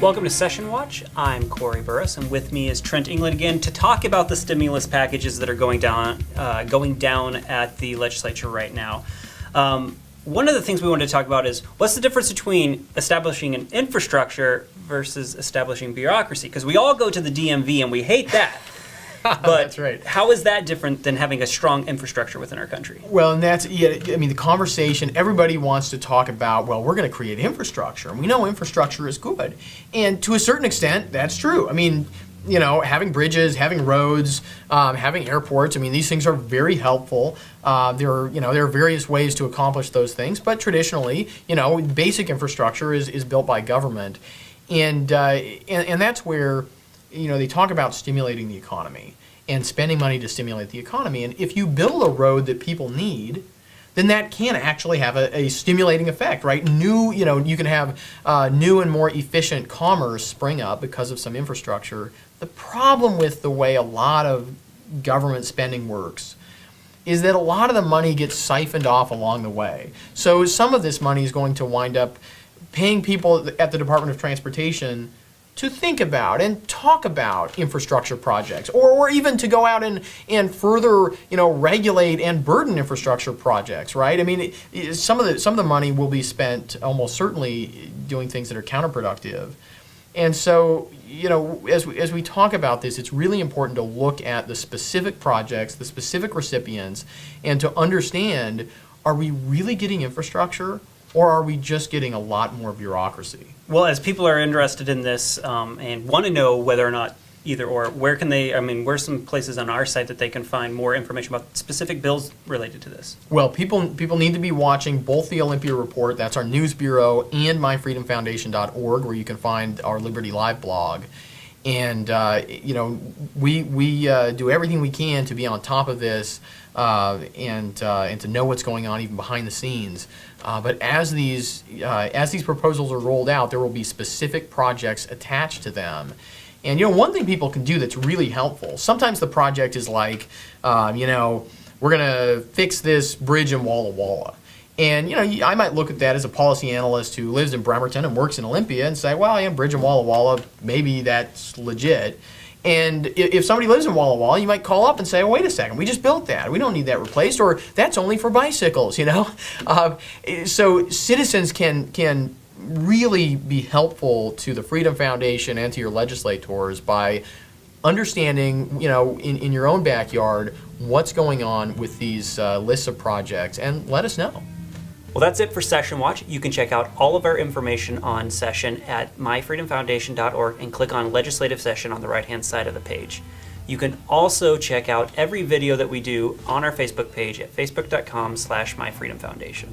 Welcome to Session Watch. I'm Corey Burris, and with me is Trent England again to talk about the stimulus packages that are going down at the legislature right now. One of the things we wanted to talk about is what's the difference between establishing an infrastructure versus establishing bureaucracy? Because we all go to the DMV and we hate that. But that's right. How is that different than having a strong infrastructure within our country? Well, and that's, the conversation, everybody wants to talk about, well, we're going to create infrastructure. And we know infrastructure is good. And to a certain extent, that's true. I mean, having bridges, having roads, having airports, these things are very helpful. There are various ways to accomplish those things. But traditionally, basic infrastructure is built by government. And that's where they talk about stimulating the economy and spending money to stimulate the economy. And if you build a road that people need, then that can actually have a stimulating effect, right? You can have new and more efficient commerce spring up because of some infrastructure. The problem with the way a lot of government spending works is that a lot of the money gets siphoned off along the way. So some of this money is going to wind up paying people at the Department of Transportation to think about and talk about infrastructure projects, or even to go out and further, regulate and burden infrastructure projects, right? Some of the money will be spent almost certainly doing things that are counterproductive. And so, as we talk about this, it's really important to look at the specific projects, the specific recipients, and to understand, are we really getting infrastructure, or are we just getting a lot more bureaucracy? Well, as people are interested in this and want to know whether or not either or, where can they, where's some places on our site that they can find more information about specific bills related to this? Well, people need to be watching both the Olympia Report, that's our news bureau, and myfreedomfoundation.org, where you can find our Liberty Live blog. And, we do everything we can to be on top of this and to know what's going on even behind the scenes. But as these proposals are rolled out, there will be specific projects attached to them. And one thing people can do that's really helpful. Sometimes the project is like, we're going to fix this bridge in Walla Walla. And I might look at that as a policy analyst who lives in Bremerton and works in Olympia and say, well, bridge in Walla Walla, maybe that's legit. And if somebody lives in Walla Walla, you might call up and say, oh, wait a second, we just built that. We don't need that replaced, or that's only for bicycles, So citizens can really be helpful to the Freedom Foundation and to your legislators by understanding, in your own backyard, what's going on with these lists of projects, and let us know. Well, that's it for Session Watch. You can check out all of our information on Session at myfreedomfoundation.org and click on Legislative Session on the right-hand side of the page. You can also check out every video that we do on our Facebook page at facebook.com/myfreedomfoundation.